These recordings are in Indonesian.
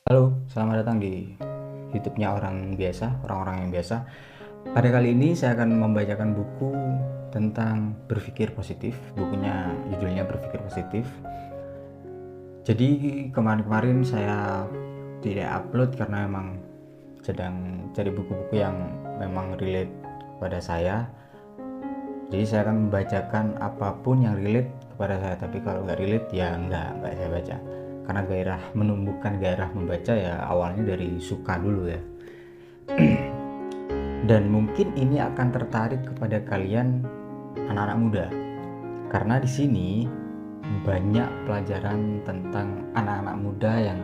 Halo, selamat datang di YouTube-nya orang-orang yang biasa. Pada kali ini saya akan membacakan buku tentang berpikir positif. Bukunya judulnya Berpikir Positif. Jadi kemarin-kemarin saya tidak upload karena memang sedang cari buku-buku yang memang relate kepada saya. Jadi saya akan membacakan apapun yang relate kepada saya, tapi kalau nggak relate ya nggak saya baca. Karena menumbuhkan gairah membaca ya awalnya dari suka dulu ya. Dan mungkin ini akan tertarik kepada kalian anak-anak muda. Karena di sini banyak pelajaran tentang anak-anak muda yang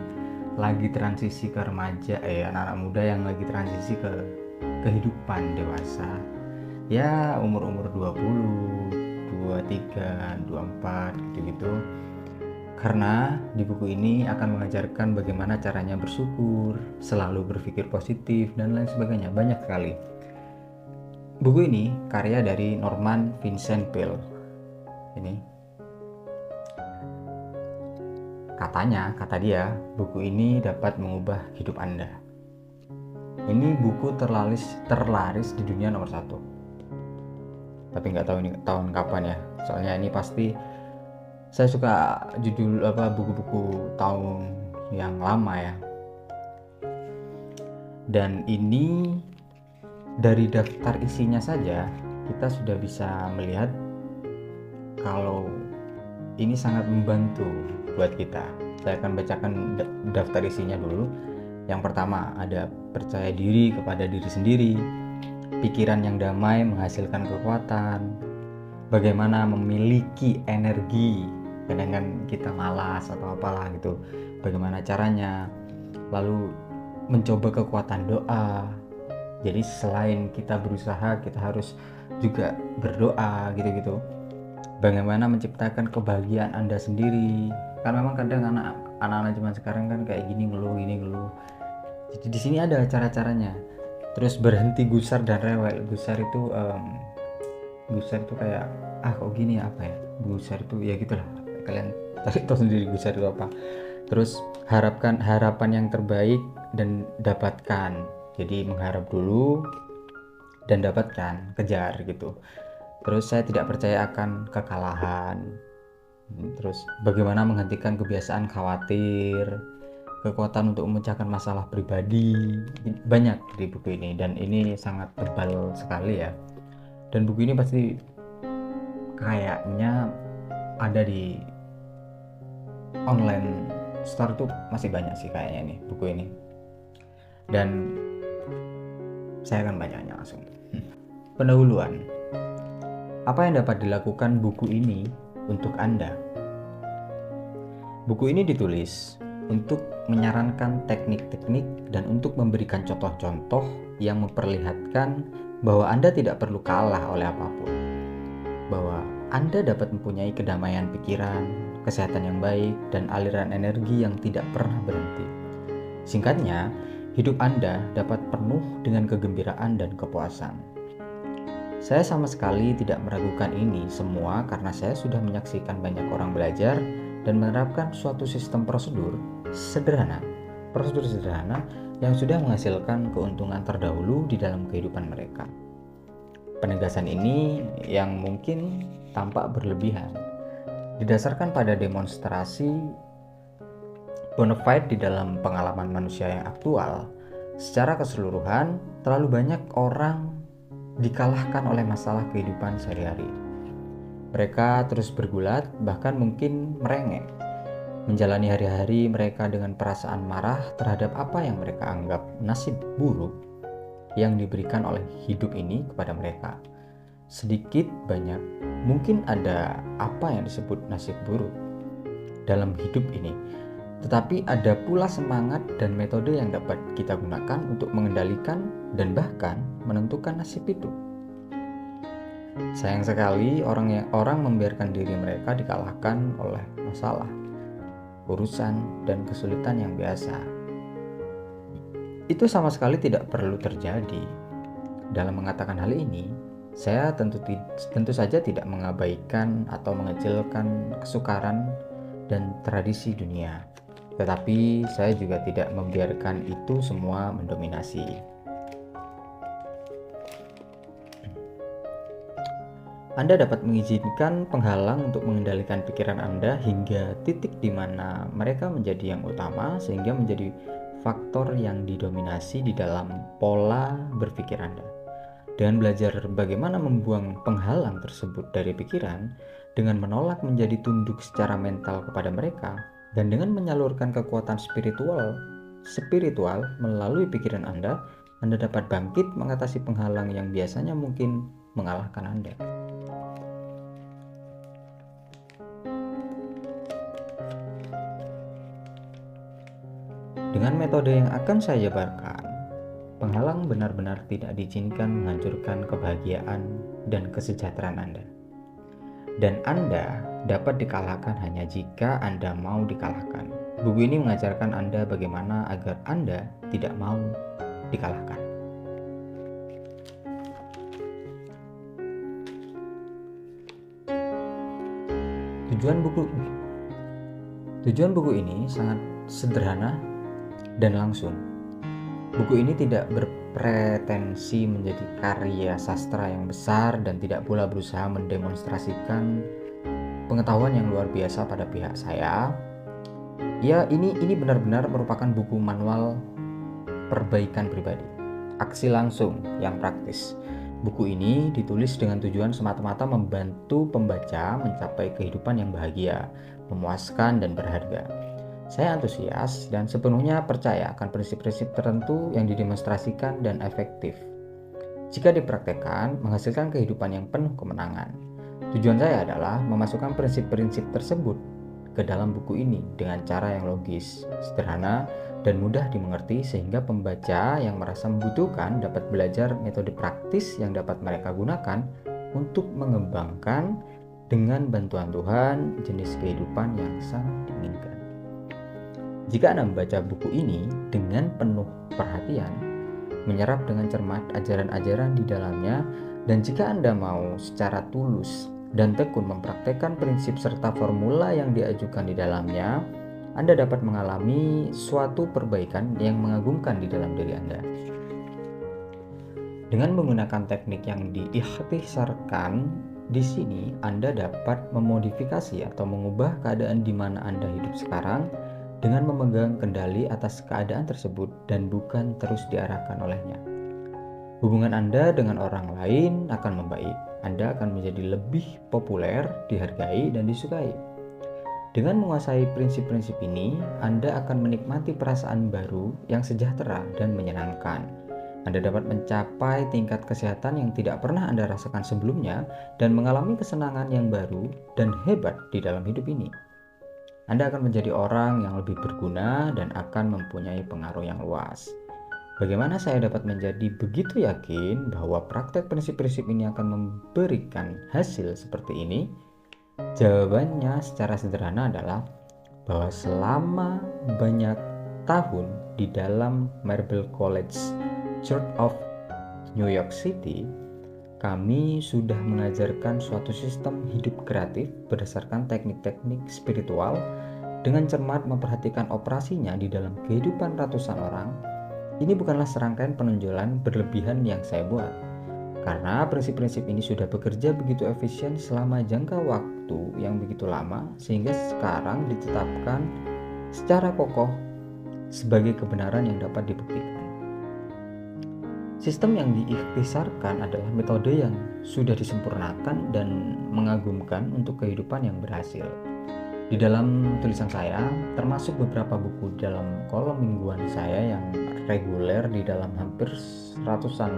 lagi transisi ke remaja, anak-anak muda yang lagi transisi ke kehidupan dewasa. Ya, umur-umur 20, 23, 24 gitu-gitu. Karena di buku ini akan mengajarkan bagaimana caranya bersyukur, selalu berpikir positif, dan lain sebagainya. Banyak sekali. Buku ini karya dari Norman Vincent Peale. Ini kata dia, buku ini dapat mengubah hidup Anda. Ini buku terlaris di dunia nomor 1. Tapi nggak tahu ini tahun kapan ya. Soalnya ini pasti saya suka judul buku-buku tahun yang lama ya. Dan ini dari daftar isinya saja kita sudah bisa melihat kalau ini sangat membantu buat kita. Saya akan bacakan daftar isinya dulu. Yang pertama ada percaya diri kepada diri sendiri, pikiran yang damai menghasilkan kekuatan, bagaimana memiliki energi kadang kita malas atau apalah gitu, bagaimana caranya, lalu mencoba kekuatan doa. Jadi selain kita berusaha, kita harus juga berdoa gitu-gitu. Bagaimana menciptakan kebahagiaan Anda sendiri. Kan memang kadang anak-anak zaman sekarang kan kayak gini ngeluh. Jadi di sini ada cara-caranya. Terus berhenti gusar dan rewel. Gusar itu kayak kok gini ya, apa ya? Gusar itu ya gitulah. Kalian tahu sendiri gusar itu apa. Terus harapan yang terbaik dan dapatkan. Jadi mengharap dulu dan dapatkan, kejar gitu. Terus saya tidak percaya akan kekalahan. Terus bagaimana menghentikan kebiasaan khawatir, kekuatan untuk memecahkan masalah pribadi. Banyak di buku ini dan ini sangat tebal sekali ya. Dan buku ini pasti kayaknya ada di online store tuh masih banyak sih kayaknya nih buku ini. Dan saya akan bacanya langsung. Pendahuluan. Apa yang dapat dilakukan buku ini untuk Anda? Buku ini ditulis untuk menyarankan teknik-teknik dan untuk memberikan contoh-contoh yang memperlihatkan bahwa Anda tidak perlu kalah oleh apapun. Bahwa Anda dapat mempunyai kedamaian pikiran, kesehatan yang baik, dan aliran energi yang tidak pernah berhenti. Singkatnya, hidup Anda dapat penuh dengan kegembiraan dan kepuasan. Saya sama sekali tidak meragukan ini semua karena saya sudah menyaksikan banyak orang belajar dan menerapkan suatu sistem prosedur sederhana yang sudah menghasilkan keuntungan terdahulu di dalam kehidupan mereka. Penegasan ini yang mungkin tampak berlebihan, didasarkan pada demonstrasi bona fide di dalam pengalaman manusia yang aktual. Secara keseluruhan, terlalu banyak orang dikalahkan oleh masalah kehidupan sehari-hari. Mereka terus bergulat, bahkan mungkin merengek, menjalani hari-hari mereka dengan perasaan marah terhadap apa yang mereka anggap nasib buruk yang diberikan oleh hidup ini kepada mereka. Sedikit banyak, mungkin ada apa yang disebut nasib buruk dalam hidup ini, tetapi ada pula semangat dan metode yang dapat kita gunakan untuk mengendalikan dan bahkan menentukan nasib itu. Sayang sekali orang membiarkan diri mereka dikalahkan oleh masalah, urusan, dan kesulitan yang biasa. Itu sama sekali tidak perlu terjadi. Dalam mengatakan hal ini, saya tentu saja tidak mengabaikan atau mengecilkan kesukaran dan tradisi dunia. Tetapi saya juga tidak membiarkan itu semua mendominasi. Anda dapat mengizinkan penghalang untuk mengendalikan pikiran Anda hingga titik di mana mereka menjadi yang utama, sehingga menjadi faktor yang didominasi di dalam pola berpikir Anda. Dengan belajar bagaimana membuang penghalang tersebut dari pikiran, dengan menolak menjadi tunduk secara mental kepada mereka, dan dengan menyalurkan kekuatan spiritual melalui pikiran Anda dapat bangkit mengatasi penghalang yang biasanya mungkin mengalahkan Anda. Dengan metode yang akan saya jabarkan, penghalang benar-benar tidak diizinkan menghancurkan kebahagiaan dan kesejahteraan Anda. Dan Anda dapat dikalahkan hanya jika Anda mau dikalahkan. Buku ini mengajarkan Anda bagaimana agar Anda tidak mau dikalahkan. Tujuan buku ini sangat sederhana dan langsung. Buku ini tidak berpretensi menjadi karya sastra yang besar dan tidak pula berusaha mendemonstrasikan pengetahuan yang luar biasa pada pihak saya. Ya, ini benar-benar merupakan buku manual perbaikan pribadi, aksi langsung yang praktis. Buku ini ditulis dengan tujuan semata-mata membantu pembaca mencapai kehidupan yang bahagia, memuaskan, dan berharga. Saya antusias dan sepenuhnya percaya akan prinsip-prinsip tertentu yang didemonstrasikan dan efektif. Jika dipraktekkan, menghasilkan kehidupan yang penuh kemenangan. Tujuan saya adalah memasukkan prinsip-prinsip tersebut ke dalam buku ini dengan cara yang logis, sederhana, dan mudah dimengerti sehingga pembaca yang merasa membutuhkan dapat belajar metode praktis yang dapat mereka gunakan untuk mengembangkan dengan bantuan Tuhan jenis kehidupan yang sangat diinginkan. Jika Anda membaca buku ini dengan penuh perhatian, menyerap dengan cermat ajaran-ajaran di dalamnya, dan jika Anda mau secara tulus dan tekun mempraktekkan prinsip serta formula yang diajukan di dalamnya, Anda dapat mengalami suatu perbaikan yang mengagumkan di dalam diri Anda. Dengan menggunakan teknik yang diikhtisarkan di sini, Anda dapat memodifikasi atau mengubah keadaan di mana Anda hidup sekarang dengan memegang kendali atas keadaan tersebut dan bukan terus diarahkan olehnya. Hubungan Anda dengan orang lain akan membaik. Anda akan menjadi lebih populer, dihargai, dan disukai. Dengan menguasai prinsip-prinsip ini, Anda akan menikmati perasaan baru yang sejahtera dan menyenangkan. Anda dapat mencapai tingkat kesehatan yang tidak pernah Anda rasakan sebelumnya dan mengalami kesenangan yang baru dan hebat di dalam hidup ini. Anda akan menjadi orang yang lebih berguna dan akan mempunyai pengaruh yang luas. Bagaimana saya dapat menjadi begitu yakin bahwa praktek prinsip-prinsip ini akan memberikan hasil seperti ini? Jawabannya secara sederhana adalah bahwa selama banyak tahun di dalam Marble College Church of New York City, kami sudah mengajarkan suatu sistem hidup kreatif berdasarkan teknik-teknik spiritual dengan cermat memperhatikan operasinya di dalam kehidupan ratusan orang. Ini bukanlah serangkaian penonjolan berlebihan yang saya buat, karena prinsip-prinsip ini sudah bekerja begitu efisien selama jangka waktu yang begitu lama, sehingga sekarang ditetapkan secara kokoh sebagai kebenaran yang dapat dibuktikan. Sistem yang diikhtisarkan adalah metode yang sudah disempurnakan dan mengagumkan untuk kehidupan yang berhasil. Di dalam tulisan saya, termasuk beberapa buku dalam kolom mingguan saya yang reguler di dalam hampir ratusan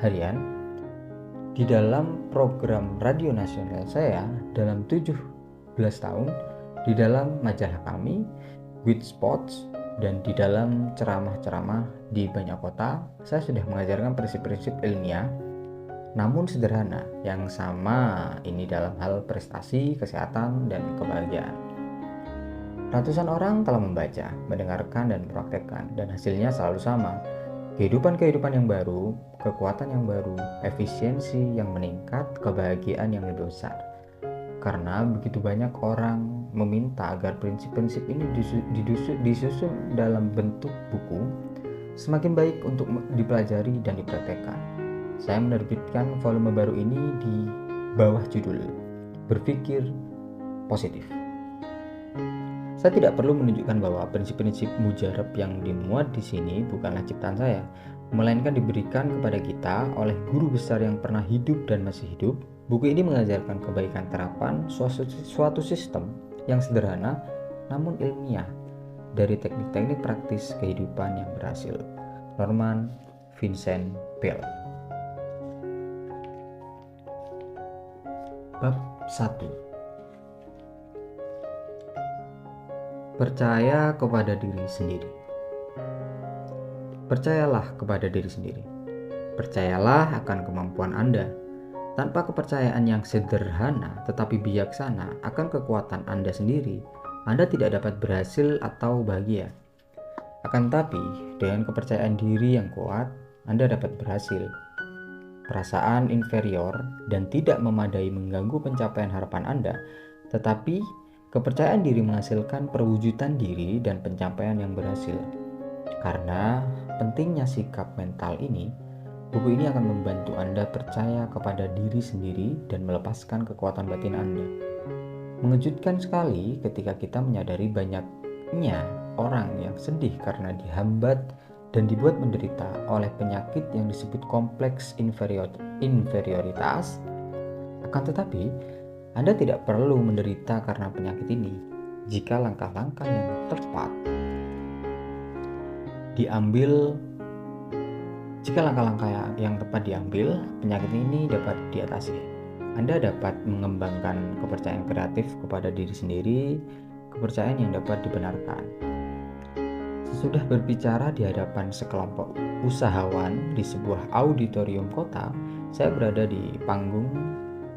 harian, di dalam program radio nasional saya dalam 17 tahun, di dalam majalah kami, Good Spots, dan di dalam ceramah-ceramah di banyak kota, saya sudah mengajarkan prinsip-prinsip ilmiah namun sederhana yang sama ini dalam hal prestasi, kesehatan, dan kebahagiaan. Ratusan orang telah membaca, mendengarkan, dan mempraktekkan, dan hasilnya selalu sama. Kehidupan-kehidupan yang baru, kekuatan yang baru, efisiensi yang meningkat, kebahagiaan yang lebih besar. Karena begitu banyak orang meminta agar prinsip-prinsip ini disusun dalam bentuk buku, semakin baik untuk dipelajari dan dipraktekkan. Saya menerbitkan volume baru ini di bawah judul Berpikir Positif. Saya tidak perlu menunjukkan bahwa prinsip-prinsip mujarab yang dimuat di sini bukanlah ciptaan saya, melainkan diberikan kepada kita oleh guru besar yang pernah hidup dan masih hidup. Buku ini mengajarkan kebaikan terapan suatu sistem yang sederhana namun ilmiah dari teknik-teknik praktis kehidupan yang berhasil. Norman Vincent Peale. Bab 1. Percaya kepada diri sendiri. Percayalah kepada diri sendiri. Percayalah akan kemampuan Anda. Tanpa kepercayaan yang sederhana tetapi bijaksana akan kekuatan Anda sendiri, Anda tidak dapat berhasil atau bahagia. Akan tetapi, dengan kepercayaan diri yang kuat, Anda dapat berhasil. Perasaan inferior dan tidak memadai mengganggu pencapaian harapan Anda, tetapi kepercayaan diri menghasilkan perwujudan diri dan pencapaian yang berhasil. Karena pentingnya sikap mental ini, buku ini akan membantu Anda percaya kepada diri sendiri dan melepaskan kekuatan batin Anda. Mengejutkan sekali ketika kita menyadari banyaknya orang yang sedih karena dihambat dan dibuat menderita oleh penyakit yang disebut kompleks inferioritas. Akan tetapi, Anda tidak perlu menderita karena penyakit ini jika langkah-langkah yang tepat diambil. Jika langkah-langkah yang tepat diambil, penyakit ini dapat diatasi. Anda dapat mengembangkan kepercayaan kreatif kepada diri sendiri, kepercayaan yang dapat dibenarkan. Sesudah berbicara di hadapan sekelompok usahawan di sebuah auditorium kota, saya berada di panggung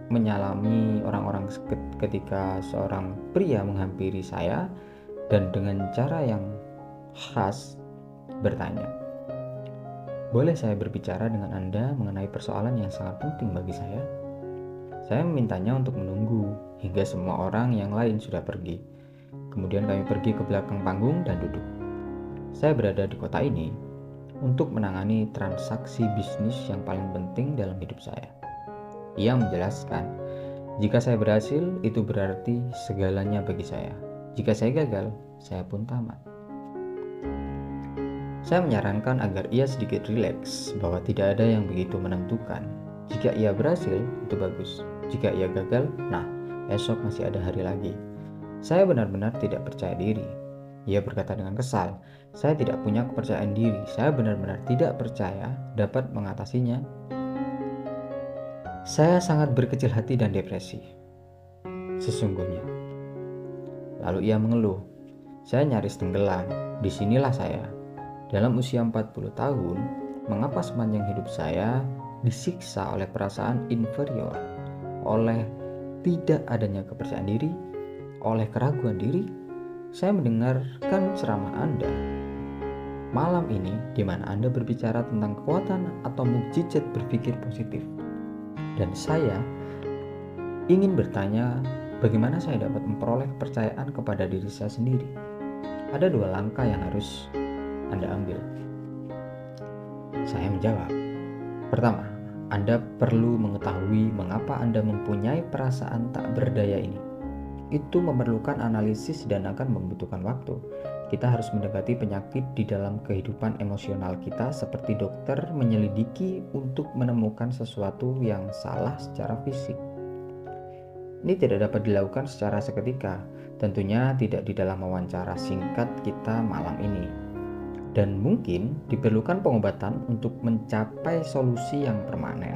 menyalami orang-orang ketika seorang pria menghampiri saya dan dengan cara yang khas bertanya, "Boleh saya berbicara dengan Anda mengenai persoalan yang sangat penting bagi saya?" Saya memintanya untuk menunggu hingga semua orang yang lain sudah pergi. Kemudian kami pergi ke belakang panggung dan duduk. Saya berada di kota ini untuk menangani transaksi bisnis yang paling penting dalam hidup saya. Ia menjelaskan, jika saya berhasil, itu berarti segalanya bagi saya. Jika saya gagal, saya pun tamat. Saya menyarankan agar ia sedikit rileks, bahwa tidak ada yang begitu menentukan. Jika ia berhasil, itu bagus. Jika ia gagal, nah, esok masih ada hari lagi. Saya benar-benar tidak percaya diri. Ia berkata dengan kesal, saya tidak punya kepercayaan diri. Saya benar-benar tidak percaya dapat mengatasinya. Saya sangat berkecil hati dan depresi, sesungguhnya. Lalu ia mengeluh, saya nyaris tenggelam. Disinilah saya. Dalam usia 40 tahun, mengapa sepanjang hidup saya disiksa oleh perasaan inferior, oleh tidak adanya kepercayaan diri, oleh keraguan diri? Saya mendengarkan ceramah Anda malam ini di mana Anda berbicara tentang kekuatan atau mukjizat berpikir positif. Dan saya ingin bertanya, bagaimana saya dapat memperoleh kepercayaan kepada diri saya sendiri? Ada 2 langkah yang harus Anda ambil. Saya menjawab, pertama, Anda perlu mengetahui mengapa Anda mempunyai perasaan tak berdaya ini. Itu memerlukan analisis dan akan membutuhkan waktu. Kita harus mendekati penyakit di dalam kehidupan emosional kita seperti dokter menyelidiki untuk menemukan sesuatu yang salah secara fisik. Ini tidak dapat dilakukan secara seketika, tentunya tidak di dalam wawancara singkat kita malam ini. Dan mungkin diperlukan pengobatan untuk mencapai solusi yang permanen.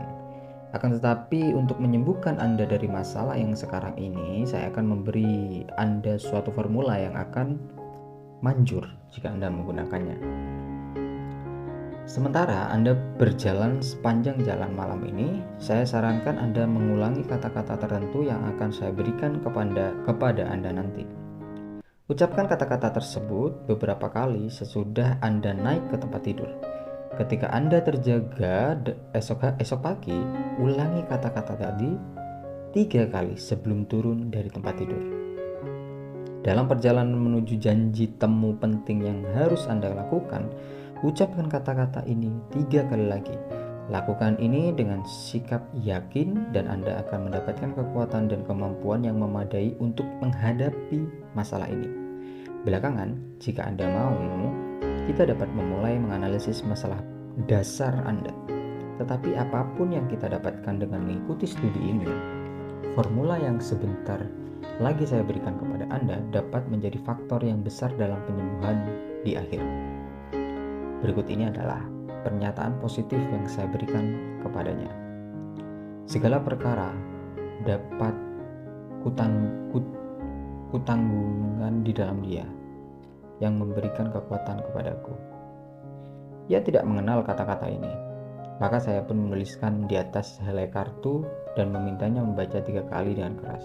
Akan tetapi untuk menyembuhkan Anda dari masalah yang sekarang ini, saya akan memberi Anda suatu formula yang akan manjur jika Anda menggunakannya. Sementara Anda berjalan sepanjang jalan malam ini, saya sarankan Anda mengulangi kata-kata tertentu yang akan saya berikan kepada Anda nanti. Ucapkan kata-kata tersebut beberapa kali sesudah Anda naik ke tempat tidur. Ketika Anda terjaga esok pagi, ulangi kata-kata tadi 3 kali sebelum turun dari tempat tidur. Dalam perjalanan menuju janji temu penting yang harus Anda lakukan, ucapkan kata-kata ini 3 kali lagi. Lakukan ini dengan sikap yakin dan Anda akan mendapatkan kekuatan dan kemampuan yang memadai untuk menghadapi masalah ini. Belakangan, jika Anda mau, kita dapat memulai menganalisis masalah dasar Anda. Tetapi apapun yang kita dapatkan dengan mengikuti studi ini, formula yang sebentar lagi saya berikan kepada Anda dapat menjadi faktor yang besar dalam penyembuhan di akhir. Berikut ini adalah pernyataan positif yang saya berikan kepadanya. Segala perkara dapat kutanggungan di dalam Dia yang memberikan kekuatan kepadaku. Ia tidak mengenal kata-kata ini, maka saya pun menuliskan di atas helai kartu dan memintanya membaca 3 kali dengan keras.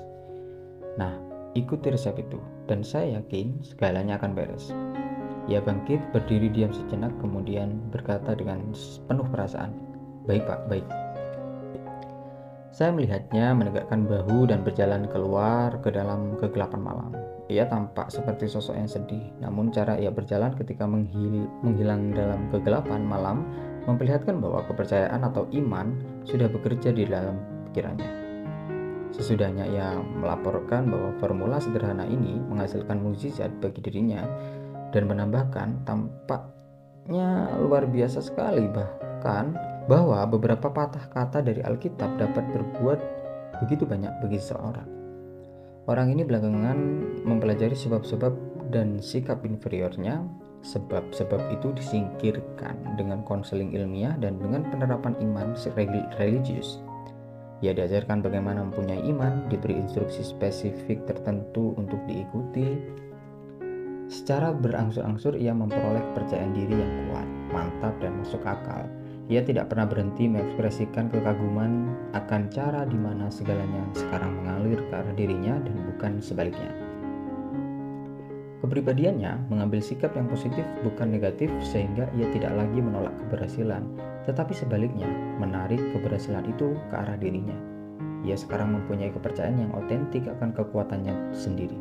Nah, ikuti resep itu, dan saya yakin segalanya akan beres. Ia bangkit, berdiri diam sejenak, kemudian berkata dengan penuh perasaan, "Baik Pak, baik." Saya melihatnya menegakkan bahu dan berjalan keluar ke dalam kegelapan malam. Ia tampak seperti sosok yang sedih, namun cara ia berjalan ketika menghilang dalam kegelapan malam memperlihatkan bahwa kepercayaan atau iman sudah bekerja di dalam pikirannya. Sesudahnya ia melaporkan bahwa formula sederhana ini menghasilkan mukjizat bagi dirinya dan menambahkan tampaknya luar biasa sekali, bahkan bahwa beberapa patah kata dari Alkitab dapat berbuat begitu banyak bagi seseorang. Orang ini belakangan mempelajari sebab-sebab dan sikap inferiornya. Sebab-sebab itu disingkirkan dengan konseling ilmiah dan dengan penerapan iman religius. Ia diajarkan bagaimana mempunyai iman, diberi instruksi spesifik tertentu untuk diikuti. Secara berangsur-angsur ia memperoleh kepercayaan diri yang kuat, mantap, dan masuk akal. Ia tidak pernah berhenti mengekspresikan kekaguman akan cara di mana segalanya sekarang mengalir ke arah dirinya dan bukan sebaliknya. Kepribadiannya mengambil sikap yang positif bukan negatif, sehingga ia tidak lagi menolak keberhasilan, tetapi sebaliknya menarik keberhasilan itu ke arah dirinya. Ia sekarang mempunyai kepercayaan yang otentik akan kekuatannya sendiri.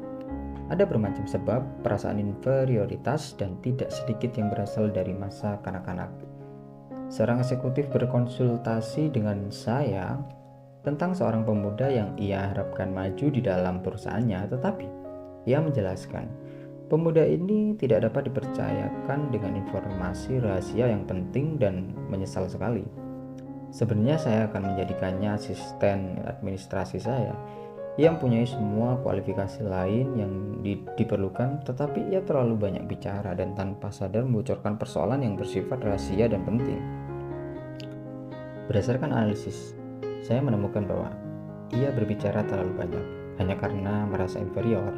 Ada bermacam sebab, perasaan inferioritas, dan tidak sedikit yang berasal dari masa kanak-kanak. Seorang eksekutif berkonsultasi dengan saya tentang seorang pemuda yang ia harapkan maju di dalam perusahaannya, tetapi ia menjelaskan, pemuda ini tidak dapat dipercayakan dengan informasi rahasia yang penting dan menyesal sekali. Sebenarnya saya akan menjadikannya asisten administrasi saya. Ia mempunyai semua kualifikasi lain yang diperlukan, tetapi ia terlalu banyak bicara dan tanpa sadar membocorkan persoalan yang bersifat rahasia dan penting. Berdasarkan analisis, saya menemukan bahwa ia berbicara terlalu banyak hanya karena merasa inferior.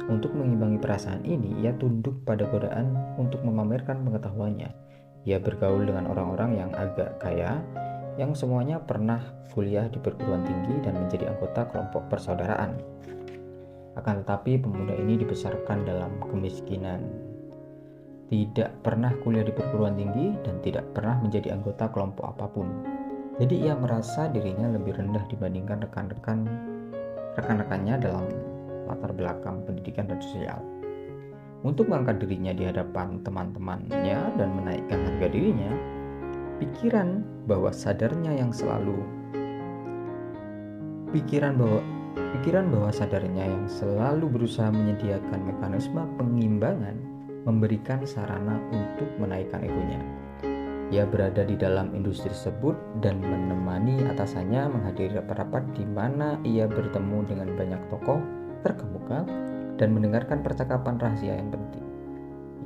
Untuk mengimbangi perasaan ini, ia tunduk pada godaan untuk memamerkan pengetahuannya. Ia bergaul dengan orang-orang yang agak kaya, yang semuanya pernah kuliah di perguruan tinggi dan menjadi anggota kelompok persaudaraan. Akan tetapi, pemuda ini dibesarkan dalam kemiskinan, tidak pernah kuliah di perguruan tinggi, dan tidak pernah menjadi anggota kelompok apapun. Jadi ia merasa dirinya lebih rendah dibandingkan rekan-rekannya dalam latar belakang pendidikan dan sosial. Untuk mengangkat dirinya di hadapan teman-temannya dan menaikkan harga dirinya, pikiran bahwa sadarnya yang selalu berusaha menyediakan mekanisme pengimbangan memberikan sarana untuk menaikkan egonya. Ia berada di dalam industri tersebut dan menemani atasannya menghadiri rapat-rapat di mana ia bertemu dengan banyak tokoh terkemuka dan mendengarkan percakapan rahasia yang penting.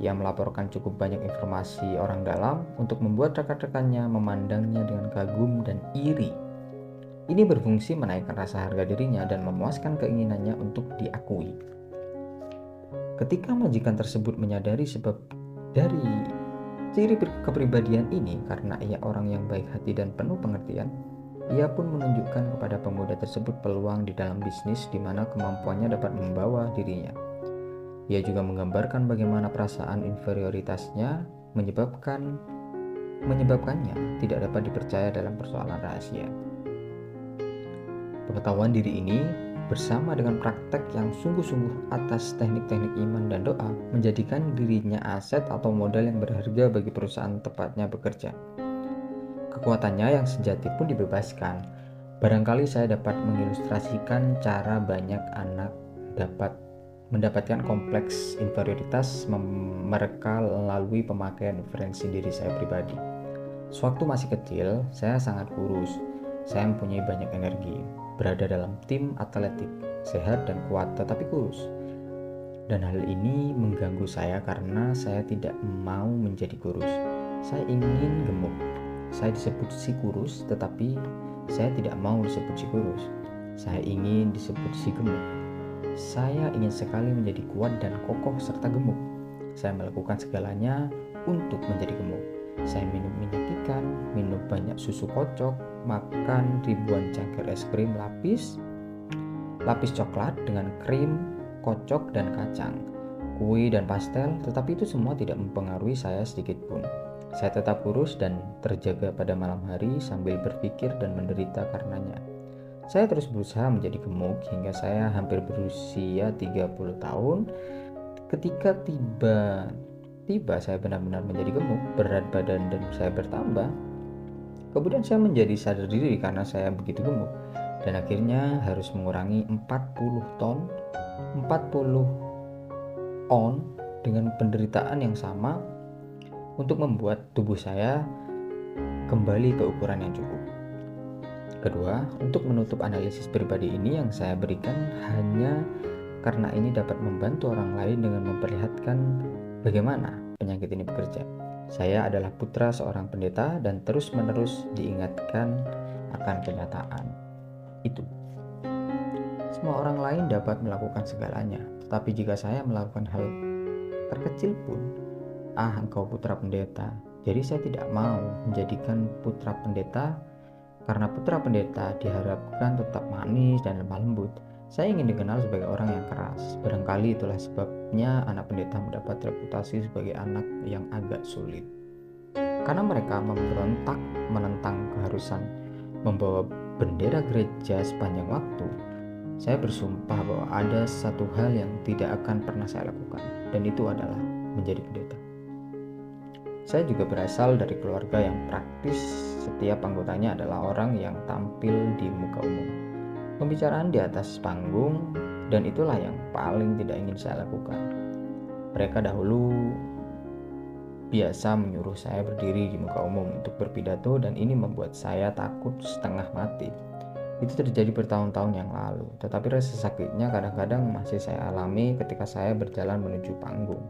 Ia melaporkan cukup banyak informasi orang dalam untuk membuat rekan-rekannya memandangnya dengan kagum dan iri. Ini berfungsi menaikkan rasa harga dirinya dan memuaskan keinginannya untuk diakui. Ketika majikan tersebut menyadari sebab dari ciri kepribadian ini karena ia orang yang baik hati dan penuh pengertian, ia pun menunjukkan kepada pemuda tersebut peluang di dalam bisnis di mana kemampuannya dapat membawa dirinya. Ia juga menggambarkan bagaimana perasaan inferioritasnya menyebabkannya tidak dapat dipercaya dalam persoalan rahasia. Pengetahuan diri ini bersama dengan praktek yang sungguh-sungguh atas teknik-teknik iman dan doa, menjadikan dirinya aset atau modal yang berharga bagi perusahaan tempatnya bekerja. Kekuatannya yang sejati pun dibebaskan. Barangkali saya dapat mengilustrasikan cara banyak anak dapat mendapatkan kompleks inferioritas mereka melalui pemakaian referensi diri saya pribadi. Sewaktu masih kecil, saya sangat kurus. Saya mempunyai banyak energi, berada dalam tim atletik, sehat dan kuat tetapi kurus. Dan hal ini mengganggu saya karena saya tidak mau menjadi kurus. Saya ingin gemuk. Saya disebut si kurus, tetapi saya tidak mau disebut si kurus. Saya ingin disebut si gemuk. Saya ingin sekali menjadi kuat dan kokoh serta gemuk. Saya melakukan segalanya untuk menjadi gemuk. Saya minum minyak ikan, minum banyak susu kocok, makan ribuan cangkir es krim lapis coklat dengan krim, kocok dan kacang, kue dan pastel, tetapi itu semua tidak mempengaruhi saya sedikit pun. Saya tetap kurus dan terjaga pada malam hari sambil berpikir dan menderita karenanya. Saya terus berusaha menjadi gemuk hingga saya hampir berusia 30 tahun. Ketika tiba saya benar-benar menjadi gemuk, berat badan dan saya bertambah. Kemudian saya menjadi sadar diri karena saya begitu gemuk dan akhirnya harus mengurangi 40 on dengan penderitaan yang sama untuk membuat tubuh saya kembali ke ukuran yang cukup. Kedua, untuk menutup analisis pribadi ini yang saya berikan hanya karena ini dapat membantu orang lain dengan memperlihatkan bagaimana penyakit ini bekerja. Saya adalah putra seorang pendeta dan terus-menerus diingatkan akan kenyataan itu. Semua orang lain dapat melakukan segalanya, tetapi jika saya melakukan hal terkecil pun, engkau putra pendeta. Jadi saya tidak mau menjadikan putra pendeta karena putra pendeta diharapkan tetap manis dan lemah lembut. Saya ingin dikenal sebagai orang yang keras. Barangkali itulah sebabnya anak pendeta mendapat reputasi sebagai anak yang agak sulit. Karena mereka memberontak menentang keharusan membawa bendera gereja sepanjang waktu. Saya bersumpah bahwa ada satu hal yang tidak akan pernah saya lakukan, dan itu adalah menjadi pendeta. Saya juga berasal dari keluarga yang praktis. Setiap anggotanya adalah orang yang tampil di muka umum, pembicaraan di atas panggung, dan itulah yang paling tidak ingin saya lakukan. Mereka dahulu biasa menyuruh saya berdiri di muka umum untuk berpidato dan ini membuat saya takut setengah mati. Itu terjadi bertahun-tahun yang lalu, tetapi rasa sakitnya kadang-kadang masih saya alami ketika saya berjalan menuju panggung.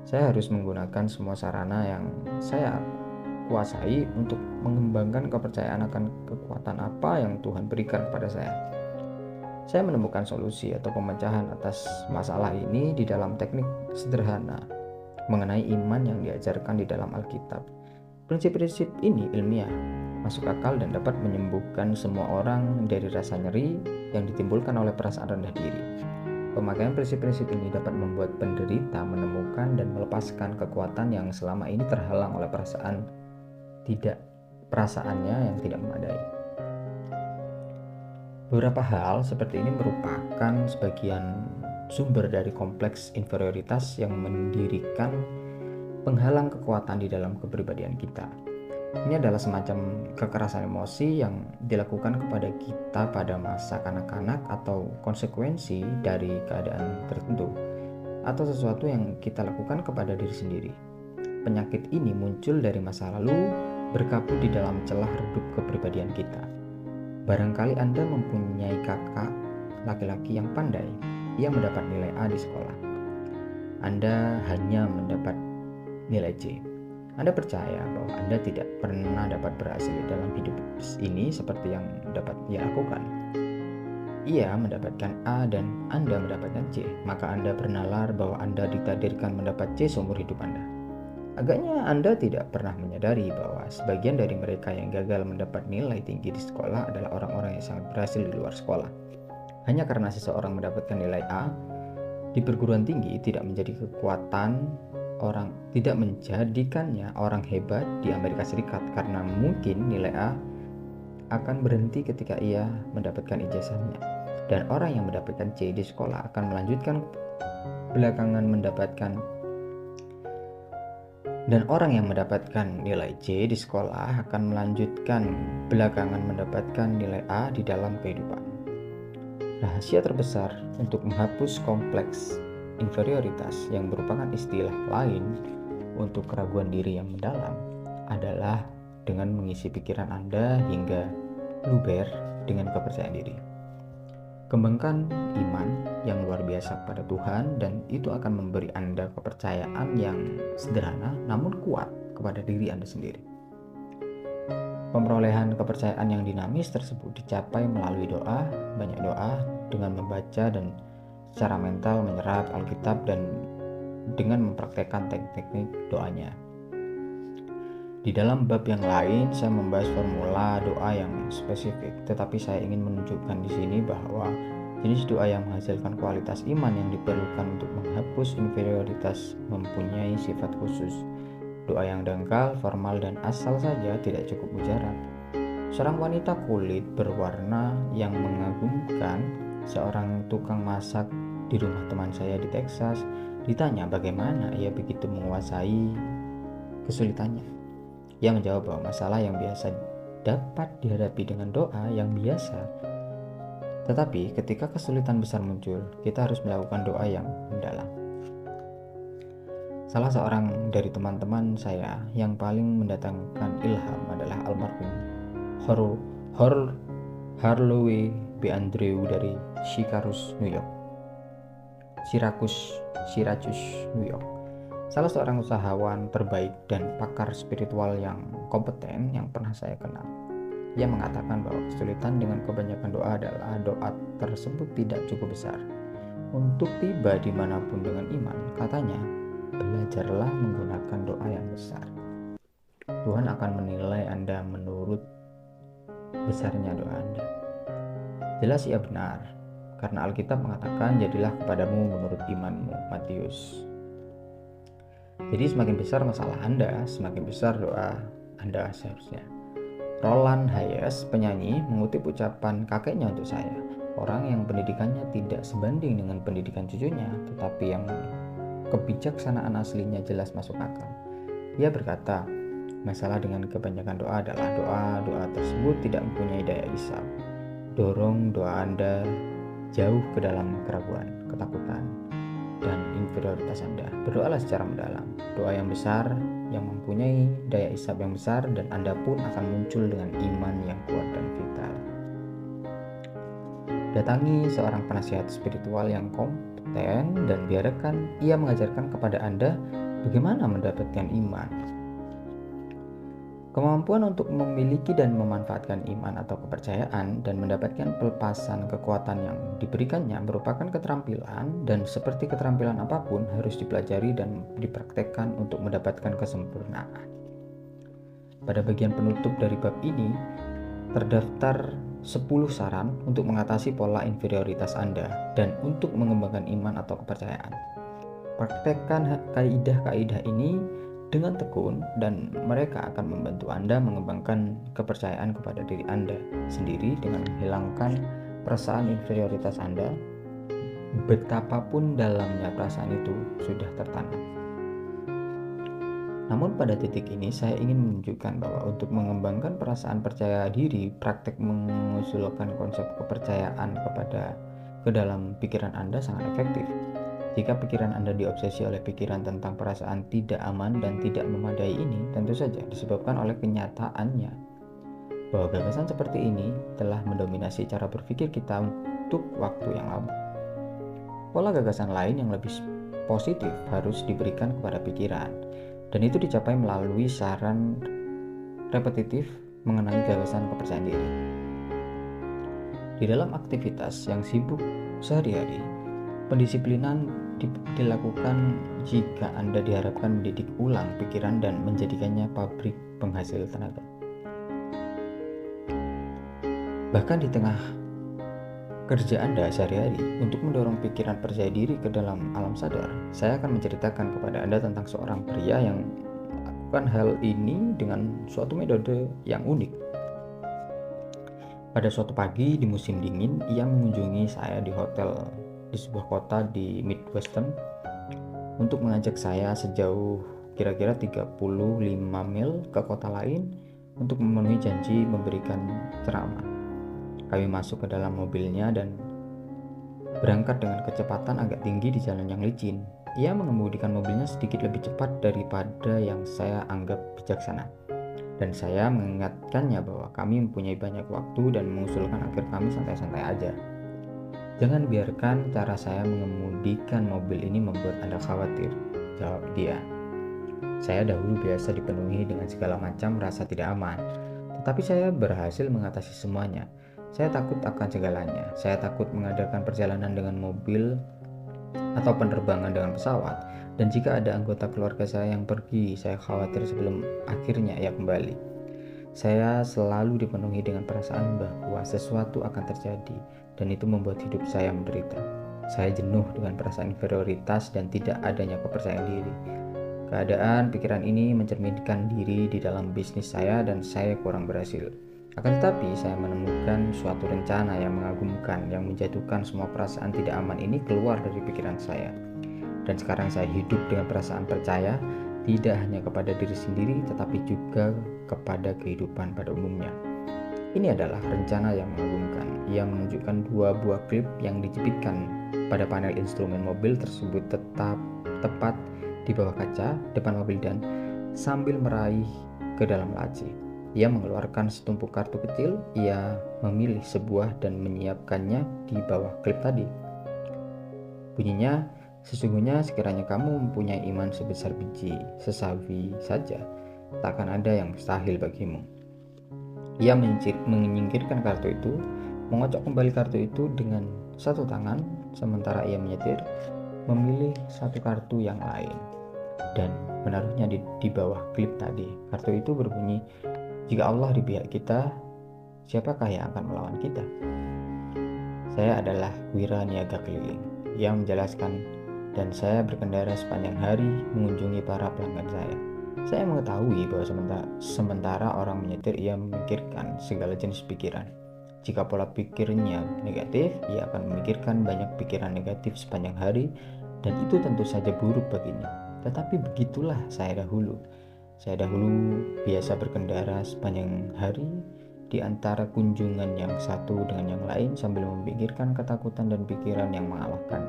Saya harus menggunakan semua sarana yang saya kuasai untuk mengembangkan kepercayaan akan kekuatan apa yang Tuhan berikan kepada saya. Saya menemukan solusi atau pemecahan atas masalah ini di dalam teknik sederhana mengenai iman yang diajarkan di dalam Alkitab. Prinsip-prinsip ini ilmiah, masuk akal dan dapat menyembuhkan semua orang dari rasa nyeri yang ditimbulkan oleh perasaan rendah diri. Pemakaian prinsip-prinsip ini dapat membuat penderita menemukan dan melepaskan kekuatan yang selama ini terhalang oleh perasaannya yang tidak memadai. Beberapa hal seperti ini merupakan sebagian sumber dari kompleks inferioritas yang mendirikan penghalang kekuatan di dalam kepribadian kita. Ini adalah semacam kekerasan emosi yang dilakukan kepada kita pada masa kanak-kanak atau konsekuensi dari keadaan tertentu atau sesuatu yang kita lakukan kepada diri sendiri. Penyakit ini muncul dari masa lalu, berkabut di dalam celah redup kepribadian kita. Barangkali Anda mempunyai kakak laki-laki yang pandai. Ia mendapat nilai A di sekolah. Anda hanya mendapat nilai C. Anda percaya bahwa Anda tidak pernah dapat berhasil dalam hidup ini seperti yang dapat ia lakukan. Ia mendapatkan A dan Anda mendapatkan C, maka Anda bernalar bahwa Anda ditakdirkan mendapat C seumur hidup Anda. Agaknya Anda tidak pernah menyadari bahwa sebagian dari mereka yang gagal mendapat nilai tinggi di sekolah adalah orang-orang yang sangat berhasil di luar sekolah. Hanya karena seseorang mendapatkan nilai A di perguruan tinggi tidak menjadikannya orang hebat di Amerika Serikat, karena mungkin nilai A akan berhenti ketika ia mendapatkan ijazahnya. Dan orang yang mendapatkan C di sekolah akan melanjutkan belakangan mendapatkan dan orang yang mendapatkan nilai C di sekolah akan melanjutkan belakangan mendapatkan nilai A di dalam kehidupan. Rahasia terbesar untuk menghapus kompleks inferioritas yang merupakan istilah lain untuk keraguan diri yang mendalam adalah dengan mengisi pikiran Anda hingga luber dengan kepercayaan diri. Kembangkan iman yang luar biasa pada Tuhan, dan itu akan memberi Anda kepercayaan yang sederhana namun kuat kepada diri Anda sendiri. Pemerolehan kepercayaan yang dinamis tersebut dicapai melalui doa, banyak doa, dengan membaca dan secara mental menyerap Alkitab dan dengan mempraktekkan teknik-teknik doanya. Di dalam bab yang lain saya membahas formula doa yang spesifik, tetapi saya ingin menunjukkan di sini bahwa jenis doa yang menghasilkan kualitas iman yang diperlukan untuk menghapus inferioritas mempunyai sifat khusus. Doa yang dangkal, formal, dan asal saja tidak cukup mujarab. Seorang wanita kulit berwarna yang mengagumkan, seorang tukang masak di rumah teman saya di Texas, ditanya bagaimana ia begitu menguasai kesulitannya. Ia menjawab bahwa masalah yang biasa dapat dihadapi dengan doa yang biasa. Tetapi ketika kesulitan besar muncul, kita harus melakukan doa yang mendalam. Salah seorang dari teman-teman saya yang paling mendatangkan ilham adalah almarhum Harlowe B. Andrew dari Syracuse, New York. Salah seorang usahawan terbaik dan pakar spiritual yang kompeten yang pernah saya kenal. Ia mengatakan bahwa kesulitan dengan kebanyakan doa adalah doa tersebut tidak cukup besar. Untuk tiba dimanapun dengan iman, katanya, belajarlah menggunakan doa yang besar. Tuhan akan menilai Anda menurut besarnya doa Anda. Jelas ia benar, karena Alkitab mengatakan, jadilah kepadamu menurut imanmu, Matius. Jadi semakin besar masalah Anda, semakin besar doa Anda seharusnya. Roland Hayes, penyanyi, mengutip ucapan kakeknya untuk saya, orang yang pendidikannya tidak sebanding dengan pendidikan cucunya, tetapi yang kebijaksanaan aslinya jelas masuk akal. Ia berkata, masalah dengan kebanyakan doa adalah doa tersebut tidak mempunyai daya isap. Dorong doa Anda jauh ke dalam keraguan, ketakutan, dan inferioritas Anda. Berdoalah secara mendalam, doa yang besar yang mempunyai daya isap yang besar, dan Anda pun akan muncul dengan iman yang kuat dan vital. Datangi seorang penasihat spiritual yang kompeten dan biarkan ia mengajarkan kepada Anda bagaimana mendapatkan iman. Kemampuan untuk memiliki dan memanfaatkan iman atau kepercayaan dan mendapatkan pelepasan kekuatan yang diberikannya merupakan keterampilan, dan seperti keterampilan apapun harus dipelajari dan dipraktekkan untuk mendapatkan kesempurnaan. Pada bagian penutup dari bab ini terdaftar 10 saran untuk mengatasi pola inferioritas Anda dan untuk mengembangkan iman atau kepercayaan. Praktekkan kaidah-kaidah ini dengan tekun, dan mereka akan membantu Anda mengembangkan kepercayaan kepada diri Anda sendiri dengan menghilangkan perasaan inferioritas Anda, betapapun dalamnya perasaan itu sudah tertanam. Namun pada titik ini saya ingin menunjukkan bahwa untuk mengembangkan perasaan percaya diri, praktek mengusulkan konsep kepercayaan ke dalam pikiran Anda sangat efektif. Jika pikiran Anda diobsesi oleh pikiran tentang perasaan tidak aman dan tidak memadai ini, tentu saja disebabkan oleh kenyataannya bahwa gagasan seperti ini telah mendominasi cara berpikir kita untuk waktu yang lama. Pola gagasan lain yang lebih positif harus diberikan kepada pikiran, dan itu dicapai melalui saran repetitif mengenai gagasan kepercayaan diri. Di dalam aktivitas yang sibuk sehari-hari, pendisiplinan dilakukan jika Anda diharapkan mendidik ulang pikiran dan menjadikannya pabrik penghasil tenaga. Bahkan di tengah kerja Anda sehari-hari, untuk mendorong pikiran percaya diri ke dalam alam sadar, saya akan menceritakan kepada Anda tentang seorang pria yang melakukan hal ini dengan suatu metode yang unik. Pada suatu pagi di musim dingin, ia mengunjungi saya di hotel di sebuah kota di Midwestern untuk mengajak saya sejauh kira-kira 35 mil ke kota lain untuk memenuhi janji memberikan ceramah. Kami masuk ke dalam mobilnya dan berangkat dengan kecepatan agak tinggi di jalan yang licin. Ia mengemudikan mobilnya sedikit lebih cepat daripada yang saya anggap bijaksana. Dan saya mengingatkannya bahwa kami mempunyai banyak waktu dan mengusulkan agar kami santai-santai aja. Jangan biarkan cara saya mengemudikan mobil ini membuat Anda khawatir, jawab dia. Saya dahulu biasa dipenuhi dengan segala macam rasa tidak aman, tetapi saya berhasil mengatasi semuanya. Saya takut akan segalanya. Saya takut mengadakan perjalanan dengan mobil atau penerbangan dengan pesawat. Dan jika ada anggota keluarga saya yang pergi, saya khawatir sebelum akhirnya ia kembali. Saya selalu dipenuhi dengan perasaan bahwa sesuatu akan terjadi, dan itu membuat hidup saya menderita. Saya jenuh dengan perasaan inferioritas dan tidak adanya kepercayaan diri. Keadaan pikiran ini mencerminkan diri di dalam bisnis saya dan saya kurang berhasil. Akan tetapi saya menemukan suatu rencana yang mengagumkan yang menjatuhkan semua perasaan tidak aman ini keluar dari pikiran saya. Dan sekarang saya hidup dengan perasaan percaya tidak hanya kepada diri sendiri tetapi juga kepada kehidupan pada umumnya. Ini adalah rencana yang mengagumkan. Ia menunjukkan 2 buah klip yang dijepitkan pada panel instrumen mobil tersebut tepat di bawah kaca depan mobil dan sambil meraih ke dalam laci. Ia mengeluarkan setumpuk kartu kecil. Ia memilih sebuah dan menyiapkannya di bawah klip tadi. Bunyinya, sesungguhnya sekiranya kamu mempunyai iman sebesar biji sesawi saja, tak akan ada yang mustahil bagimu. Ia menyingkirkan kartu itu, mengocok kembali kartu itu dengan satu tangan, sementara ia menyetir, memilih satu kartu yang lain, dan menaruhnya di bawah klip tadi. Kartu itu berbunyi, jika Allah di pihak kita, siapakah yang akan melawan kita? Saya adalah wira niaga keliling. Ia menjelaskan, dan saya berkendara sepanjang hari mengunjungi para pelanggan saya. Saya mengetahui bahwa sementara orang menyetir, ia memikirkan segala jenis pikiran. Jika pola pikirnya negatif, ia akan memikirkan banyak pikiran negatif sepanjang hari, dan itu tentu saja buruk baginya. Tetapi begitulah saya dahulu. Saya dahulu biasa berkendara sepanjang hari di antara kunjungan yang satu dengan yang lain sambil memikirkan ketakutan dan pikiran yang mengalahkan.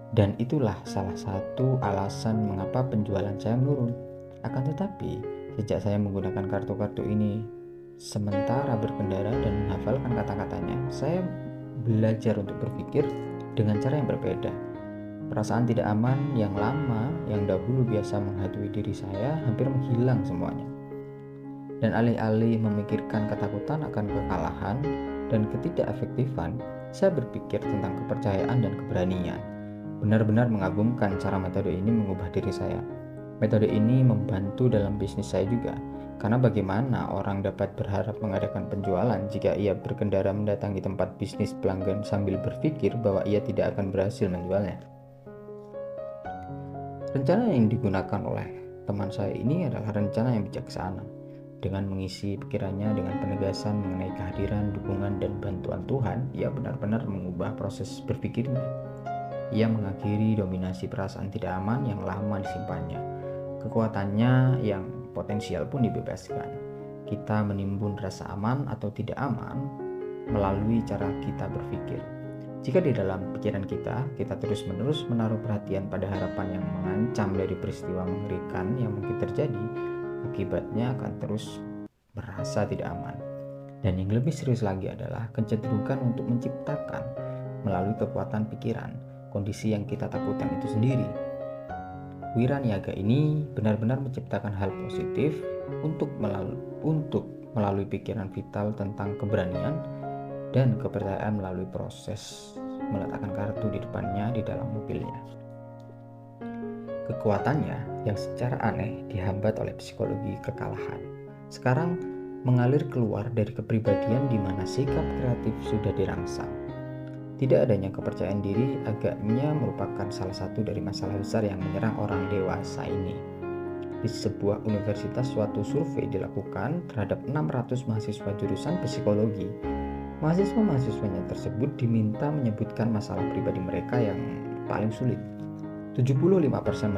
Dan itulah salah satu alasan mengapa penjualan saya menurun. Akan tetapi, sejak saya menggunakan kartu-kartu ini sementara berkendara dan menghafalkan kata-katanya, saya belajar untuk berpikir dengan cara yang berbeda. Perasaan tidak aman yang lama yang dahulu biasa menghantui diri saya hampir menghilang semuanya. Dan alih-alih memikirkan ketakutan akan kekalahan dan ketidakefektifan, saya berpikir tentang kepercayaan dan keberanian. Benar-benar mengagumkan cara metode ini mengubah diri saya. Metode ini membantu dalam bisnis saya juga, karena bagaimana orang dapat berharap mengadakan penjualan jika ia berkendara mendatangi tempat bisnis pelanggan sambil berpikir bahwa ia tidak akan berhasil menjualnya. Rencana yang digunakan oleh teman saya ini adalah rencana yang bijaksana. Dengan mengisi pikirannya dengan penegasan mengenai kehadiran, dukungan, dan bantuan Tuhan, ia benar-benar mengubah proses berpikirnya. Ia mengakhiri dominasi perasaan tidak aman yang lama disimpannya. Kekuatannya yang potensial pun dibebaskan. Kita menimbun rasa aman atau tidak aman melalui cara kita berpikir. Jika di dalam pikiran kita terus-menerus menaruh perhatian pada harapan yang mengancam dari peristiwa mengerikan yang mungkin terjadi, akibatnya akan terus merasa tidak aman. Dan yang lebih serius lagi adalah kecenderungan untuk menciptakan melalui kekuatan pikiran kondisi yang kita takutkan itu sendiri. Wira niaga ini benar-benar menciptakan hal positif untuk melalui pikiran vital tentang keberanian dan kepercayaan melalui proses meletakkan kartu di depannya di dalam mobilnya. Kekuatannya yang secara aneh dihambat oleh psikologi kekalahan, sekarang mengalir keluar dari kepribadian di mana sikap kreatif sudah dirangsang. Tidak adanya kepercayaan diri agaknya merupakan salah satu dari masalah besar yang menyerang orang dewasa ini. di sebuah universitas suatu survei dilakukan terhadap 600 mahasiswa jurusan psikologi. Mahasiswa-mahasiswanya tersebut diminta menyebutkan masalah pribadi mereka yang paling sulit. 75%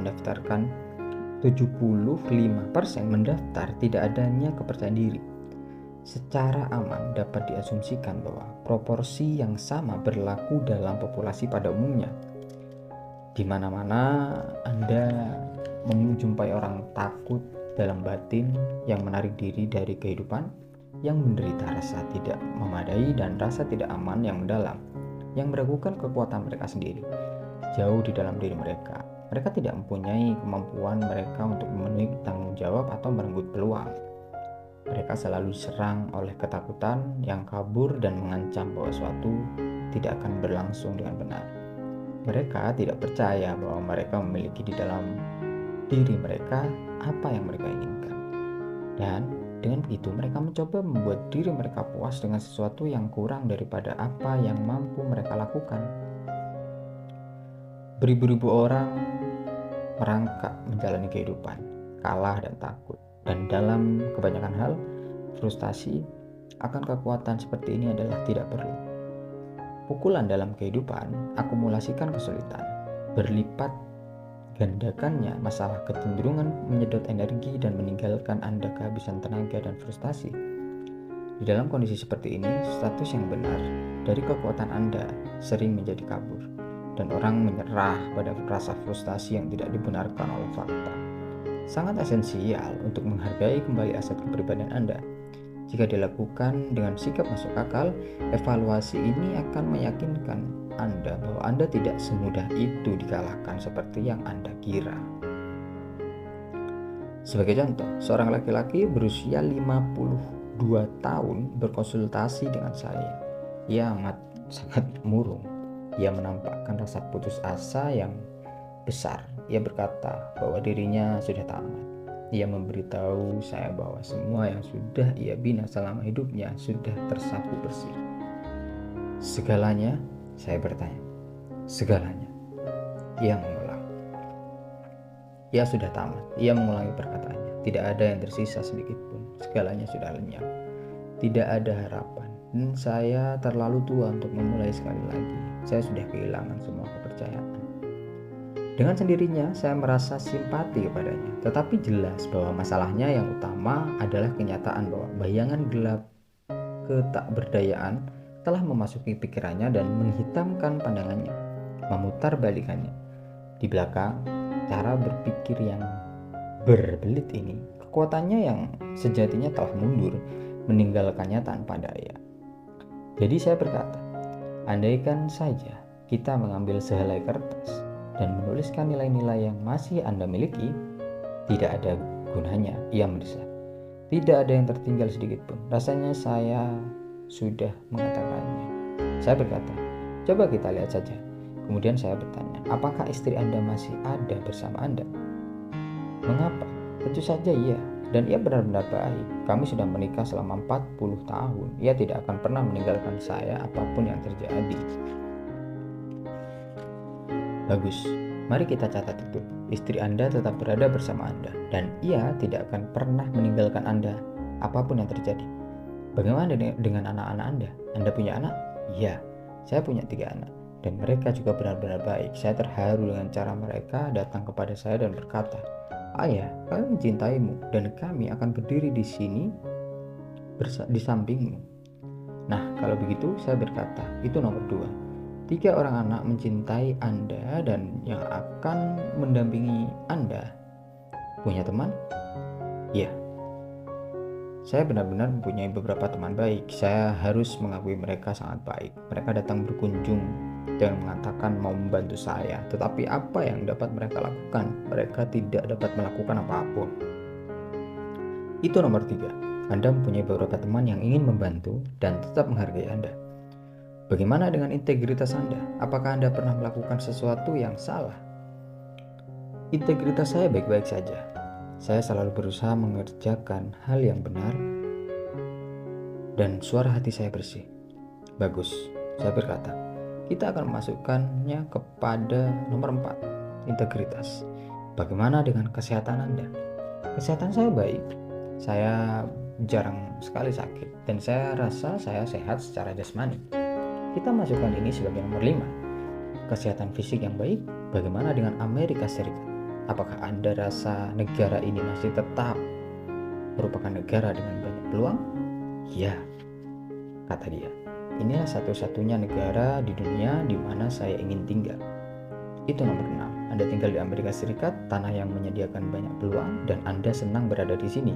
mendaftar tidak adanya kepercayaan diri. Secara aman dapat diasumsikan bahwa proporsi yang sama berlaku dalam populasi pada umumnya. Di mana-mana Anda menjumpai orang takut dalam batin yang menarik diri dari kehidupan, yang menderita rasa tidak memadai dan rasa tidak aman yang mendalam, yang meragukan kekuatan mereka sendiri. Jauh di dalam diri mereka, mereka tidak mempunyai kemampuan mereka untuk memenuhi tanggung jawab atau merenggut peluang. Mereka selalu diserang oleh ketakutan yang kabur dan mengancam bahwa suatu tidak akan berlangsung dengan benar. Mereka tidak percaya bahwa mereka memiliki di dalam diri mereka apa yang mereka inginkan. Dan dengan begitu mereka mencoba membuat diri mereka puas dengan sesuatu yang kurang daripada apa yang mampu mereka lakukan. Beribu-ribu orang merangkak menjalani kehidupan, kalah dan takut. Dan dalam kebanyakan hal, frustasi akan kekuatan seperti ini adalah tidak perlu. Pukulan dalam kehidupan akumulasikan kesulitan, berlipat gandakannya masalah kecenderungan menyedot energi dan meninggalkan Anda kehabisan tenaga dan frustasi. Di dalam kondisi seperti ini, status yang benar dari kekuatan Anda sering menjadi kabur, dan orang menyerah pada rasa frustasi yang tidak dibenarkan oleh fakta. Sangat esensial untuk menghargai kembali aset kepribadian Anda. Jika dilakukan dengan sikap masuk akal, evaluasi ini akan meyakinkan Anda bahwa Anda tidak semudah itu dikalahkan seperti yang Anda kira. Sebagai contoh, seorang laki-laki berusia 52 tahun berkonsultasi dengan saya. Ia sangat murung. Ia menampakkan rasa putus asa yang besar. Ia berkata bahwa dirinya sudah tamat. Ia memberitahu saya bahwa semua yang sudah ia bina selama hidupnya sudah tersapu bersih. Segalanya, saya bertanya. Segalanya. Ia mengulang. Ia sudah tamat. Ia mengulangi perkataannya. Tidak ada yang tersisa sedikit pun. Segalanya sudah lenyap. Tidak ada harapan. Dan saya terlalu tua untuk memulai sekali lagi. Saya sudah kehilangan semua kepercayaan. Dengan sendirinya saya merasa simpati kepadanya, tetapi jelas bahwa masalahnya yang utama adalah kenyataan bahwa bayangan gelap ketakberdayaan telah memasuki pikirannya dan menghitamkan pandangannya, memutar balikannya. Di belakang cara berpikir yang berbelit ini, kekuatannya yang sejatinya telah mundur, meninggalkannya tanpa daya. Jadi saya berkata, andaikan saja kita mengambil sehelai kertas dan menuliskan nilai-nilai yang masih Anda miliki, tidak ada gunanya, ia mendesak. Tidak ada yang tertinggal sedikit pun. Rasanya saya sudah mengatakannya. Saya berkata, coba kita lihat saja. Kemudian saya bertanya, apakah istri Anda masih ada bersama Anda? Mengapa? Tentu saja iya. Dan ia benar-benar baik. Kami sudah menikah selama 40 tahun. Ia tidak akan pernah meninggalkan saya apapun yang terjadi. Bagus, mari kita catat itu. Istri Anda tetap berada bersama Anda, dan ia tidak akan pernah meninggalkan Anda, apapun yang terjadi. Bagaimana dengan anak-anak Anda? Anda punya anak? Iya, saya punya 3 anak, dan mereka juga benar-benar baik. Saya terharu dengan cara mereka datang kepada saya dan berkata, Ayah, kami mencintaimu, dan kami akan berdiri di sini di sampingmu. Nah, kalau begitu saya berkata, itu nomor 2. 3 orang anak mencintai Anda dan yang akan mendampingi Anda. Punya teman? Ya. Saya benar-benar mempunyai beberapa teman baik. Saya harus mengakui mereka sangat baik. Mereka datang berkunjung dan mengatakan mau membantu saya. Tetapi apa yang dapat mereka lakukan? Mereka tidak dapat melakukan apapun. Itu nomor 3. Anda mempunyai beberapa teman yang ingin membantu dan tetap menghargai Anda. Bagaimana dengan integritas Anda? Apakah Anda pernah melakukan sesuatu yang salah? Integritas saya baik-baik saja. Saya selalu berusaha mengerjakan hal yang benar dan suara hati saya bersih. Bagus, saya berkata. Kita akan memasukkannya kepada nomor 4, integritas. Bagaimana dengan kesehatan Anda? Kesehatan saya baik. Saya jarang sekali sakit dan saya rasa saya sehat secara jasmani. Kita masukkan ini sebagai nomor 5. Kesehatan fisik yang baik. Bagaimana dengan Amerika Serikat? Apakah Anda rasa negara ini masih tetap merupakan negara dengan banyak peluang? Ya, kata dia. Inilah satu-satunya negara di dunia di mana saya ingin tinggal. Itu nomor 6. Anda tinggal di Amerika Serikat, tanah yang menyediakan banyak peluang, dan Anda senang berada di sini.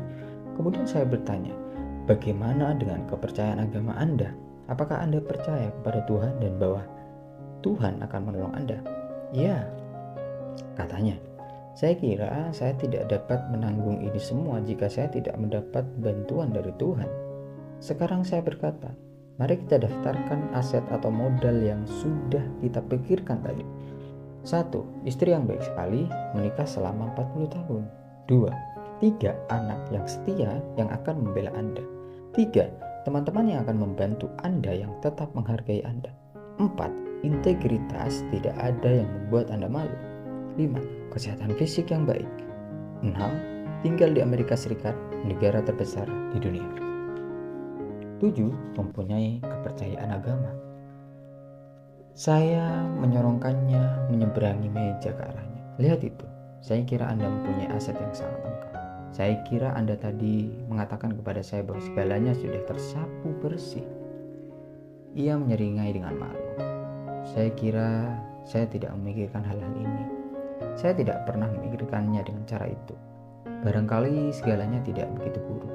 Kemudian saya bertanya, bagaimana dengan kepercayaan agama Anda? Apakah Anda percaya kepada Tuhan dan bahwa Tuhan akan menolong Anda? Ya, katanya. Saya kira saya tidak dapat menanggung ini semua jika saya tidak mendapat bantuan dari Tuhan. Sekarang saya berkata, mari kita daftarkan aset atau modal yang sudah kita pikirkan tadi. 1. Istri yang baik sekali, menikah selama 40 tahun. 2. 3. Anak yang setia yang akan membela Anda. 3. Teman-teman yang akan membantu Anda yang tetap menghargai Anda. 4. Integritas, tidak ada yang membuat Anda malu. 5. Kesehatan fisik yang baik. 6. Tinggal di Amerika Serikat, negara terbesar di dunia. 7. Mempunyai kepercayaan agama. Saya menyorongkannya menyeberangi meja ke arahnya. Lihat itu, saya kira Anda mempunyai aset yang sangat lengkap. Saya kira Anda tadi mengatakan kepada saya bahwa segalanya sudah tersapu bersih. Ia menyeringai dengan malu. Saya kira saya tidak memikirkan hal-hal ini. Saya tidak pernah memikirkannya dengan cara itu. Barangkali segalanya tidak begitu buruk.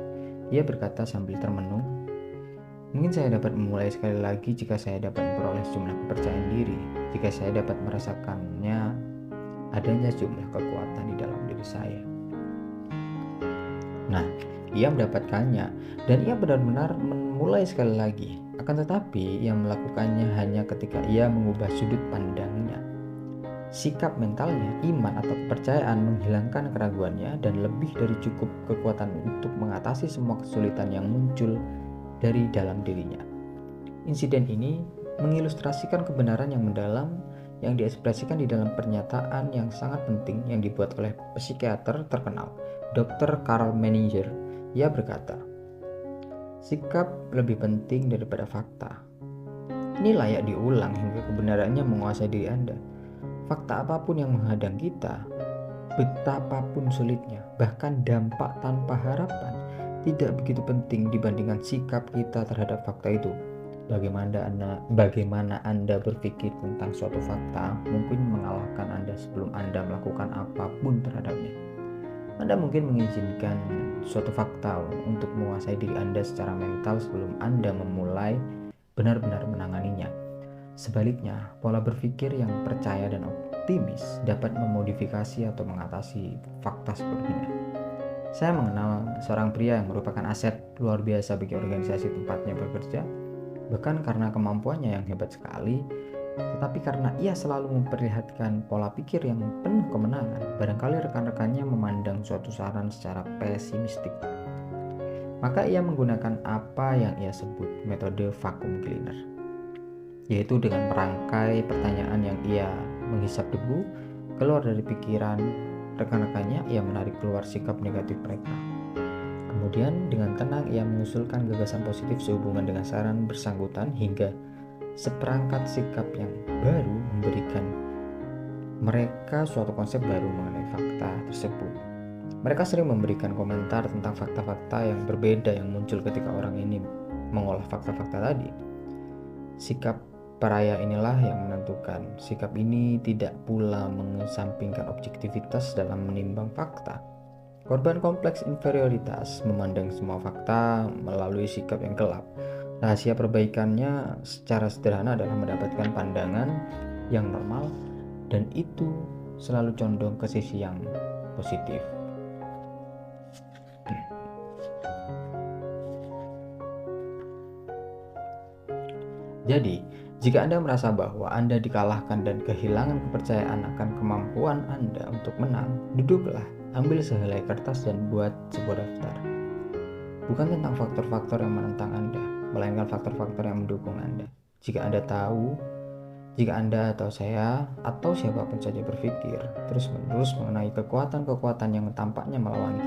Ia berkata sambil termenung. Mungkin saya dapat memulai sekali lagi jika saya dapat memperoleh sejumlah kepercayaan diri. Jika saya dapat merasakannya adanya sejumlah kekuatan di dalam diri saya. Nah, ia mendapatkannya dan ia benar-benar memulai sekali lagi. Akan tetapi, ia melakukannya hanya ketika ia mengubah sudut pandangnya. Sikap mentalnya, iman atau kepercayaan menghilangkan keraguannya dan lebih dari cukup kekuatan untuk mengatasi semua kesulitan yang muncul dari dalam dirinya. Insiden ini mengilustrasikan kebenaran yang mendalam yang diekspresikan di dalam pernyataan yang sangat penting yang dibuat oleh psikiater terkenal, Dr. Karl Menninger. Ia berkata, sikap lebih penting daripada fakta. Ini layak diulang hingga kebenarannya menguasai diri Anda. Fakta apapun yang menghadang kita, betapapun sulitnya, bahkan dampak tanpa harapan, tidak begitu penting dibandingkan sikap kita terhadap fakta itu. Bagaimana Anda berpikir tentang suatu fakta mungkin mengalahkan Anda sebelum Anda melakukan apapun terhadapnya. Anda mungkin mengizinkan suatu fakta untuk menguasai diri Anda secara mental sebelum Anda memulai benar-benar menanganinya. Sebaliknya, pola berpikir yang percaya dan optimis dapat memodifikasi atau mengatasi fakta sebelumnya. Saya mengenal seorang pria yang merupakan aset luar biasa bagi organisasi tempatnya bekerja, bukan karena kemampuannya yang hebat sekali, tetapi karena ia selalu memperlihatkan pola pikir yang penuh kemenangan. Barangkali rekan-rekannya memandang suatu saran secara pesimistik. Maka ia menggunakan apa yang ia sebut metode vacuum cleaner, yaitu dengan merangkai pertanyaan yang ia menghisap debu keluar dari pikiran rekan-rekannya. Ia menarik keluar sikap negatif mereka. Kemudian dengan tenang ia mengusulkan gagasan positif sehubungan dengan saran bersangkutan hingga seperangkat sikap yang baru memberikan mereka suatu konsep baru mengenai fakta tersebut. Mereka sering memberikan komentar tentang fakta-fakta yang berbeda yang muncul ketika orang ini mengolah fakta-fakta tadi. Sikap peraya inilah yang menentukan. Sikap ini tidak pula mengesampingkan objektivitas dalam menimbang fakta. Korban kompleks inferioritas memandang semua fakta melalui sikap yang gelap. Rahasia perbaikannya secara sederhana adalah mendapatkan pandangan yang normal, dan itu selalu condong ke sisi yang positif. Jadi, jika Anda merasa bahwa Anda dikalahkan dan kehilangan kepercayaan akan kemampuan Anda untuk menang, duduklah, ambil sehelai kertas dan buat sebuah daftar. Bukan tentang faktor-faktor yang menentang Anda, melainkan faktor-faktor yang mendukung Anda. Jika Anda tahu Jika Anda atau saya atau siapapun saja berpikir terus-menerus mengenai kekuatan-kekuatan yang tampaknya melawan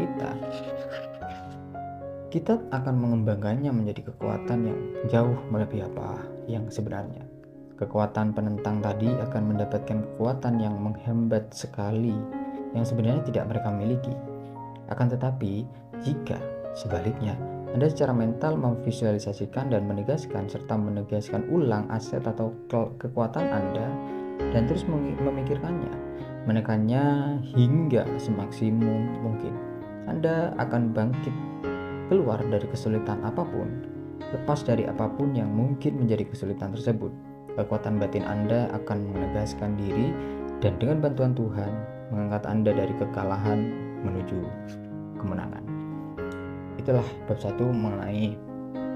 kita akan mengembangkannya menjadi kekuatan yang jauh melebihi apa yang sebenarnya. Kekuatan penentang tadi akan mendapatkan kekuatan yang menghambat sekali yang sebenarnya tidak mereka miliki. Akan tetapi, jika sebaliknya Anda secara mental memvisualisasikan dan menegaskan serta menegaskan ulang aset atau kekuatan Anda dan terus memikirkannya, menekannya hingga semaksimum mungkin, Anda akan bangkit keluar dari kesulitan apapun, lepas dari apapun yang mungkin menjadi kesulitan tersebut. Kekuatan batin Anda akan menegaskan diri dan dengan bantuan Tuhan mengangkat Anda dari kekalahan menuju kemenangan. Itulah bab 1 mengenai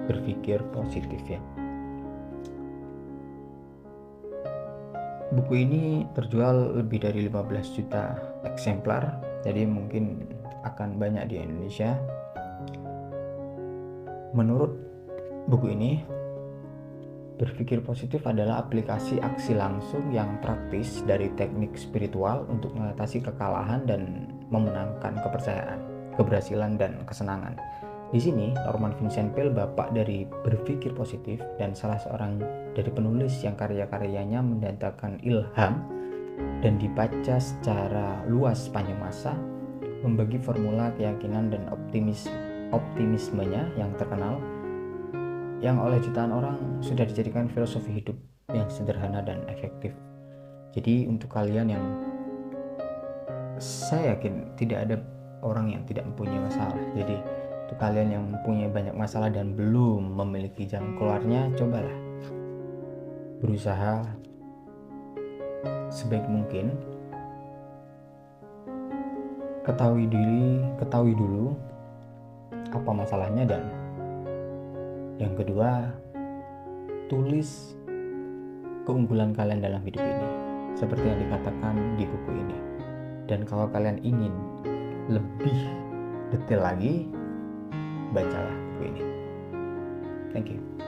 berpikir positif ya. Buku ini terjual lebih dari 15 juta eksemplar, jadi mungkin akan banyak di Indonesia. Menurut buku ini, berpikir positif adalah aplikasi aksi langsung yang praktis dari teknik spiritual untuk mengatasi kekalahan dan memenangkan kepercayaan, keberhasilan, dan kesenangan. Di sini, Norman Vincent Peale, bapak dari berpikir positif dan salah seorang dari penulis yang karya-karyanya mendatangkan ilham dan dibaca secara luas sepanjang masa, membagi formula keyakinan dan optimismenya yang terkenal, yang oleh jutaan orang sudah dijadikan filosofi hidup yang sederhana dan efektif. Jadi untuk kalian yang, saya yakin tidak ada orang yang tidak mempunyai masalah. Jadi untuk kalian yang mempunyai banyak masalah dan belum memiliki jalan keluarnya, cobalah berusaha sebaik mungkin. Ketahui dulu apa masalahnya, dan yang kedua, tulis keunggulan kalian dalam hidup ini seperti yang dikatakan di buku ini. Dan kalau kalian ingin lebih detail lagi, bacalah buku ini. Thank you.